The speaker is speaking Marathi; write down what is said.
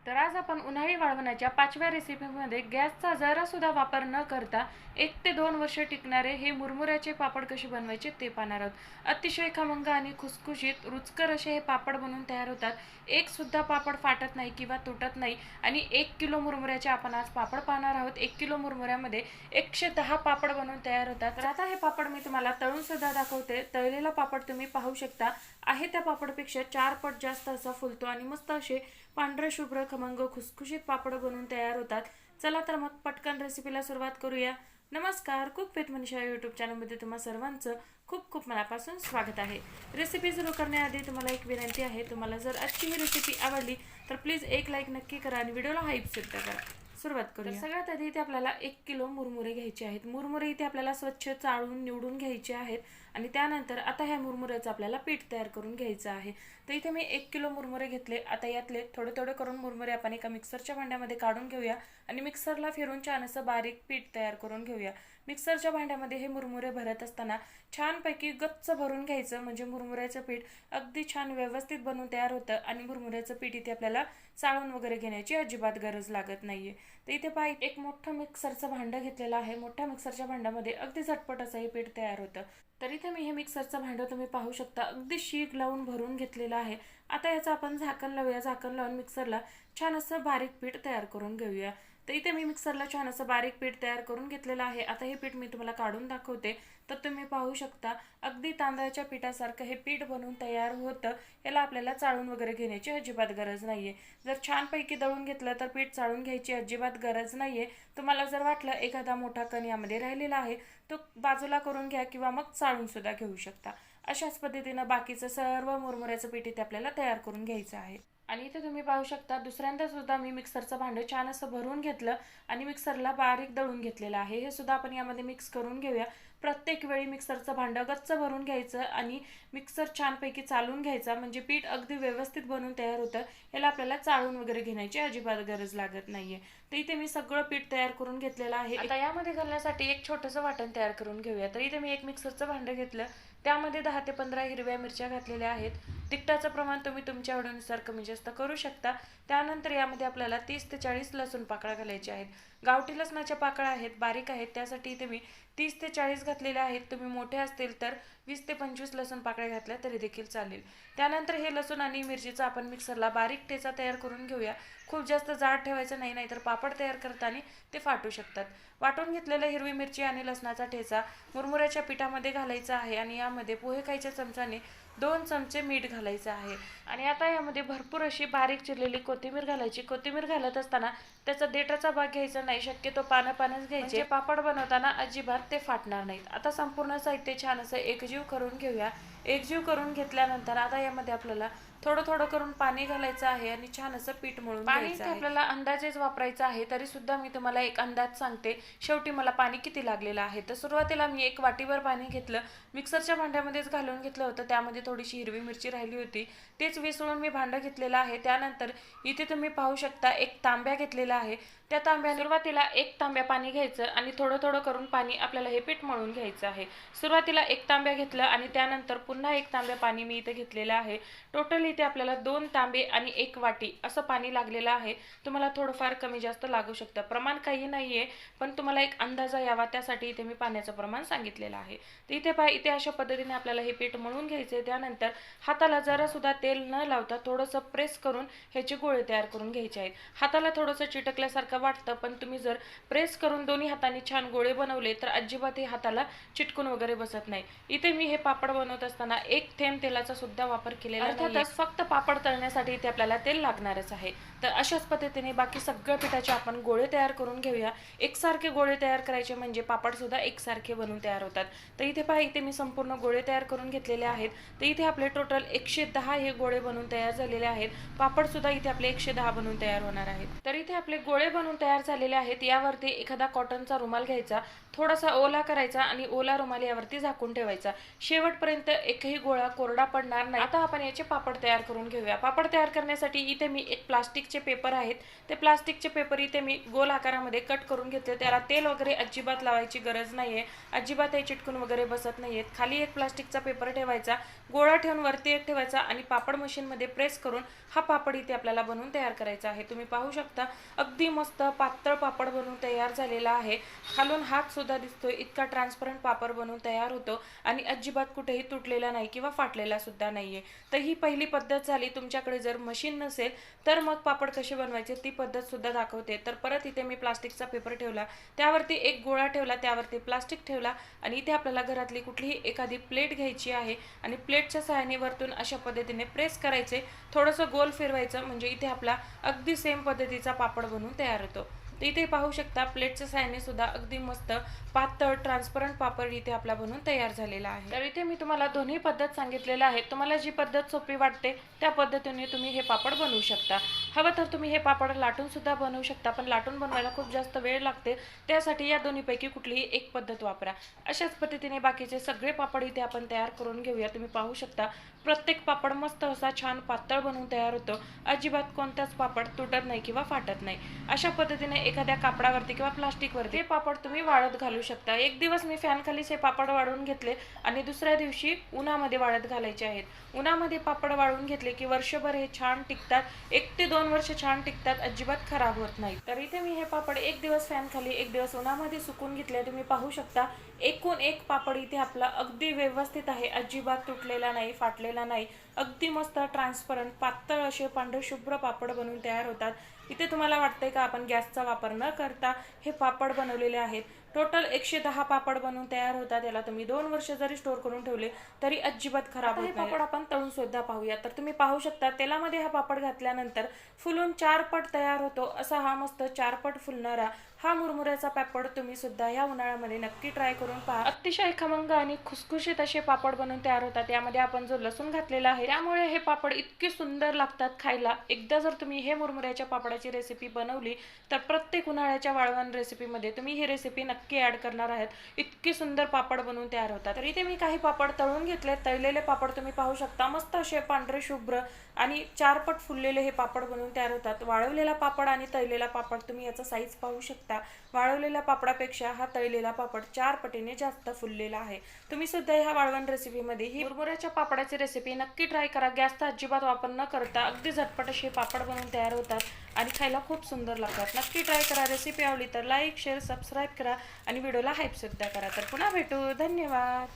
तर आज आपण उन्हाळी वाळवणाच्या 5व्या रेसिपीमध्ये गॅसचा जरा सुद्धा वापर न करता 1 ते 2 वर्ष टिकणारे हे मुरमुऱ्याचे पापड कसे बनवायचे ते पाहणार आहोत। अतिशय खमंग आणि खुसखुशीत रुचकर असे हे पापड बनवून तयार होतात। एक सुद्धा पापड फाटत नाही किंवा तुटत नाही आणि 1 किलो मुरमुऱ्याचे आपण आज पापड पाहणार आहोत। 1 किलो मुरमुऱ्यामध्ये 110 पापड बनवून तयार होतात। तर आता हे पापड मी तुम्हाला तळून सुद्धा दाखवते। तळलेला पापड तुम्ही पाहू शकता आहे त्या पापडपेक्षा 4 पट जास्त असा फुलतो आणि मस्त असे पांढरे शुभ्र खमंग खुसखुशीत पापड बनवून तयार होतात। चला तर मग पटकन रेसिपीला सुरुवात करूया। नमस्कार, कुक विथ मनीषा यूट्यूब चॅनलमध्ये तुम्हा सर्वांचं खूप खूप मनापासून स्वागत आहे। रेसिपी सुरू करण्याआधी तुम्हाला एक विनंती आहे, तुम्हाला जर आजची ही रेसिपी आवडली तर प्लीज एक लाईक नक्की करा आणि व्हिडिओला हाईप सुद्धा करा। सुरुवात करूया। सगळ्यात आधी इथे आपल्याला 1 किलो मुरमुरे घ्यायचे आहेत। मुरमुरे इथे आपल्याला स्वच्छ चाळून निवडून घ्यायचे आहेत आणि त्यानंतर आता ह्या मुरमुऱ्याचं आपल्याला पीठ तयार करून घ्यायचं आहे। तर इथे मी 1 किलो मुरमुरे घेतले। आता यातले थोडे थोडे करून मुरमुरे आपण एका मिक्सरच्या भांड्यामध्ये काढून घेऊया आणि मिक्सरला फिरून छान असं बारीक पीठ तयार करून घेऊया। मिक्सरच्या भांड्यामध्ये हे मुरमुरे भरत असताना छानपैकी गच्च भरून घ्यायचं, म्हणजे मुरमुऱ्याचं पीठ अगदी छान व्यवस्थित बनवून तयार होतं आणि मुरमुऱ्याचं पीठ इथे आपल्याला चाळून वगैरे घेण्याची अजिबात गरज लागत नाहीये। तर इथे पहा, एक मोठं मिक्सरचं भांडं घेतलेलं आहे। मोठ्या मिक्सरच्या भांड्यामध्ये अगदी झटपट असं हे पीठ तयार होतं। तर इथे मी हे मिक्सरचं भांडं तुम्ही पाहू शकता अगदी शीग लावून भरून घेतलेलं आहे। आता याचं आपण झाकण लावूया। झाकण लावून मिक्सरला छान असं बारीक पीठ तयार करून घेऊया। तर इथे मी मिक्सरला छान असं बारीक पीठ तयार करून घेतलेलं आहे। आता हे पीठ मी तुम्हाला काढून दाखवते। तर तुम्ही पाहू शकता अगदी तांदळाच्या पिठासारखं हे पीठ बनवून तयार होतं। याला आपल्याला चाळून वगैरे घेण्याची अजिबात गरज नाहीये। जर छानपैकी दळून घेतलं तर पीठ चाळून घ्यायची अजिबात गरज नाहीये। तुम्हाला जर वाटलं एखादा मोठा कण यामध्ये राहिलेला आहे तो बाजूला करून घ्या किंवा मग चाळून सुद्धा घेऊ शकता। अशाच पद्धतीनं बाकीचं सर्व मुरमुऱ्याचं पीठ इथे आपल्याला तयार करून घ्यायचं आहे। आणि इथे तुम्ही पाहू शकता दुसऱ्यांदा सुद्धा मी मिक्सरचं भांडं छान असं भरून घेतलं आणि मिक्सरला बारीक दळून घेतलेलं आहे। हे सुद्धा आपण यामध्ये मिक्स करून घेऊया। प्रत्येक वेळी मिक्सरचं भांडं गच्च भरून घ्यायचं आणि मिक्सर छानपैकी चालून घ्यायचा, म्हणजे पीठ अगदी व्यवस्थित बनवून तयार होतं। याला आपल्याला चाळून वगैरे घेण्याची अजिबात गरज लागत नाहीये। तर इथे मी सगळं पीठ तयार करून घेतलेलं आहे। आता यामध्ये घालण्यासाठी एक छोटंसं वाटण तयार करून घेऊया। तर इथे मी एक मिक्सरचं भांडं घेतलं, त्यामध्ये 10 ते 15 हिरव्या मिरच्या घातलेल्या आहेत। तिखटाचं प्रमाण तुम्ही तुमच्या आवडीनुसार कमी जास्त करू शकता। त्यानंतर यामध्ये आपल्याला 30 ते 40 लसूण पाकळ्या घालायच्या आहेत। गावठी लसणाच्या पाकळ्या आहेत, बारीक आहेत, त्यासाठी इथे मी 30 ते 40 घातलेल्या आहेत। तुम्ही मोठे असतील तर 20 ते 25 लसूण पाकळ्या घातल्या तरी देखील चालेल। त्यानंतर हे लसूण आणि मिरचीचा आपण मिक्सरला बारीक ठेचा तयार करून घेऊया। खूप जास्त जाड ठेवायचं नाही, नाहीतर पापड तयार करताना ते फाटू शकतात। वाटून घेतलेलं हिरवी मिरची आणि लसणाचा ठेचा मुरमुऱ्याच्या पिठामध्ये घालायचा आहे आणि यामध्ये पोहे खायच्या चमच्याने 2 चमचे मीठ घालायचं आहे। आणि आता यामध्ये भरपूर अशी बारीक चिरलेली कोथिंबीर घालायची। कोथिंबीर घालत असताना त्याचा देठाचा भाग घ्यायचा नाही, शक्यतो पानं पानच घ्यायचे, म्हणजे पापड बनवताना अजिबात ते फाटणार नाहीत। आता संपूर्ण साहित्य छान असं एकजीव करून घेऊया। एकजीव करून घेतल्यानंतर आता यामध्ये आपल्याला थोडं थोडं करून पाणी घालायचं आहे आणि छान असं पीठ मळून घ्यायचं आहे। आपल्याला अंदाजेच वापरायचं आहे, तरी सुद्धा मी तुम्हाला एक अंदाज सांगते शेवटी मला पाणी किती लागलेलं आहे। तर सुरुवातीला मी 1 वाटीभर पाणी घेतलं, मिक्सरच्या भांड्यामध्येच घालून घेतलं होतं। त्यामध्ये थोडीशी हिरवी मिरची राहिली होती, तेच विसळून मी भांडं घेतलेलं आहे। त्यानंतर इथे तुम्ही पाहू शकता 1 तांब्या घेतलेला आहे। त्या तांब्या सुरुवातीला 1 तांब्या पाणी घ्यायचं आणि थोडं थोडं करून पाणी आपल्याला हे पीठ मळून घ्यायचं आहे। सुरुवातीला 1 तांब्या घेतलं आणि त्यानंतर पुन्हा 1 तांब्या पाणी मी इथे घेतलेलं आहे। टोटल इथे आपल्याला 2 तांबे आणि 1 वाटी असं पाणी लागलेलं आहे। तुम्हाला थोडंफार कमी जास्त लागू शकतं, प्रमाण काही नाहीये, पण तुम्हाला एक अंदाजा यावा त्यासाठी इथे मी पाण्याचं प्रमाण सांगितलेलं आहे। तर इथे पहा, इथे अशा पद्धतीने आपल्याला हे पीठ मळून घ्यायचे। त्यानंतर हाताला जरा सुद्धा तेल न लावता थोडंसं प्रेस करून ह्याचे गोळे तयार करून घ्यायचे आहेत। हाताला थोडंसं चिटकल्यासारखं वाटतं, पण तुम्ही जर प्रेस करून दोन्ही हातांनी छान गोळे बनवले तर अजिबात हे हाताला चिटकून वगैरे बसत नाही। इथे मी हे पापड बनवत असताना 1 थेंब तेलाचा सुद्धा वापर केलेला नाही, अर्थातच फक्त पापड तळण्यासाठी इथे आपल्याला तेल लागणारच आहे। तर अशाच पद्धतीने बाकी सगळ्या पिठाचे आपण गोळे तयार करून घेऊया। एकसारखे गोळे तयार करायचे, म्हणजे पापड सुद्धा एकसारखे बनवून तयार होतात। तर इथे पहा, इथे मी संपूर्ण गोळे तयार करून घेतलेले आहेत। तर इथे आपले टोटल 110 हे गोळे बनवून तयार झालेले आहेत। पापड सुद्धा इथे आपले 110 बनवून तयार होणार आहेत। तर इथे आपले गोळे बनवून तयार झालेले आहेत। यावरती एखादा कॉटनचा रुमाल घ्यायचा, थोडासा ओला करायचा आणि ओला रुमाल यावरती झाकून ठेवायचा। शेवटपर्यंत एकही गोळा कोरडा पडणार नाही। आता आपण याचे पापड तयार तयार करून घेऊया। पापड तयार करण्यासाठी इथे मी एक प्लास्टिकचे पेपर आहेत, ते प्लास्टिकचे पेपर इथे मी गोल आकारामध्ये कट करून घेतले। त्याला तेल वगैरे अजिबात लावायची गरज नाहीये, अजिबात हे चिटकून वगैरे बसत नाहीयेत। खाली एक प्लास्टिकचा पेपर ठेवायचा, गोळा ठेवून वरती एक ठेवायचा आणि पापड मशीनमध्ये प्रेस करून हा पापड इथे आपल्याला बनवून तयार करायचा आहे। तुम्ही पाहू शकता अगदी मस्त पातळ पापड बनवून तयार झालेला आहे। खालून हात सुद्धा दिसतोय, इतका ट्रान्सपरंट पापड बनवून तयार होतो आणि अजिबात कुठेही तुटलेला नाही किंवा फाटलेला सुद्धा नाहीये। तर ही पहिली पद्धत झाली। तुमच्याकडे जर मशीन नसेल तर मग पापड कसे बनवायचे ती पद्धत सुद्धा दाखवते। तर परत इथे मी प्लास्टिकचा पेपर ठेवला, त्यावरती एक गोळा ठेवला, त्यावरती प्लास्टिक ठेवला आणि इथे आपल्याला घरातली कुठलीही एखादी प्लेट घ्यायची आहे आणि प्लेटच्या सहाय्याने वरतून अशा पद्धतीने प्रेस करायचे, थोडंसं गोल फिरवायचं, म्हणजे इथे आपला अगदी सेम पद्धतीचा पापड बनवून तयार होतो। तर इथे पाहू शकता प्लेटच्या सहाय्याने सुद्धा अगदी मस्त पातळ ट्रान्सपरंट पापड इथे आपला बनवून तयार झालेला आहे। तर इथे मी तुम्हाला दोन्ही पद्धत सांगितलेल्या आहे, तुम्हाला जी पद्धत सोपी वाटते त्या पद्धतीने तुम्ही हे पापड बनवू शकता। हवं तर तुम्ही हे पापड लाटून सुद्धा बनवू शकता, पण लाटून बनवायला खूप जास्त वेळ लागते, त्यासाठी या दोन्हीपैकी कुठलीही एक पद्धत वापरा। अशाच पद्धतीने बाकीचे सगळे पापड इथे आपण तयार करून घेऊया। तुम्ही पाहू शकता प्रत्येक पापड मस्त असा छान पातळ बनवून तयार होतो, अजिबात कोणताच पापड तुटत नाही किंवा फाटत नाही। अशा पद्धतीने एखाद्या कापडावरती किंवा प्लास्टिकवरती हे पापड तुम्ही वाळत घालू शकता। एक दिवस मी फॅन खाली हे पापड वाळून घेतले आणि दुसऱ्या दिवशी उन्हामध्ये वाळत घालायचे आहेत। उन्हामध्ये पापड वाळून घेतले की वर्षभर हे छान टिकतात, 1 ते 2 वर्ष छान टिकतात, अजिबात खराब होत नाही। तर इथे मी हे पापड एक दिवस फॅन खाली एक दिवस उन्हामध्ये सुकून घेतले। तुम्ही पाहू शकता एकूण एक पापड इथे आपला अगदी व्यवस्थित आहे, अजिबात तुटलेला नाही, फाटलेला नाही, अगदी मस्त ट्रान्सपरंट पातळ असे पांढरे शुभ्र पापड बनवून तयार होतात। इथे तुम्हाला वाटतंय का आपण गॅसचा वापर न करता हे पापड बनवलेले आहेत। टोटल 110 पापड बनवून तयार होतात। याला तुम्ही 2 वर्ष जरी स्टोर करून ठेवले तरी अजिबात खराब होत नाही। पापड आपण तळून सुद्धा पाहूया। तर तुम्ही पाहू शकता तेलामध्ये हा पापड घातल्यानंतर फुलून 4 पट तयार होतो, असा हा मस्त 4 पट फुलणारा हा मुरमुऱ्याचा पापड तुम्ही सुद्धा या उन्हाळ्यामध्ये नक्की ट्राय करून पहा। अतिशय खमंग आणि खुसखुशीत असे पापड बनवून तयार होतात। यामध्ये आपण जो लसूण घातलेला आहे त्यामुळे हे पापड इतके सुंदर लागतात खायला। एकदा जर तुम्ही हे मुरमुऱ्याच्या पापडाची रेसिपी बनवली तर प्रत्येक उन्हाळ्याच्या वाळवण रेसिपीमध्ये तुम्ही ही रेसिपी नक्की ऍड करणार आहात, इतके सुंदर पापड बनवून तयार होतात। तर इथे मी काही पापड तळून घेतले, तळलेले पापड तुम्ही पाहू शकता मस्त असे पांढरे शुभ्र आणि 4 पट फुललेले हे पापड बनवून तयार होतात। वाळवलेला पापड आणि तळलेला पापड तुम्ही याचा साईज पाहू शकता, वाळवलेल्या पापडापेक्षा हा तळलेला पापड 4 पटीने जास्त फुललेला आहे। तुम्ही सुद्धा ह्या वाळवण रेसिपीमध्ये ही मुरमुऱ्याच्या पापडाची रेसिपी नक्की ट्राय करा। गॅसचा अजिबात वापर न करता अगदी झटपट असे पापड बनवून तयार होतात आणि खायला खूप सुंदर लागतात। नक्की ट्राय करा। रेसिपी आवडली तर लाईक शेअर सबस्क्राईब करा आणि व्हिडिओला हाईप सुद्धा करा। तर पुन्हा भेटू, धन्यवाद।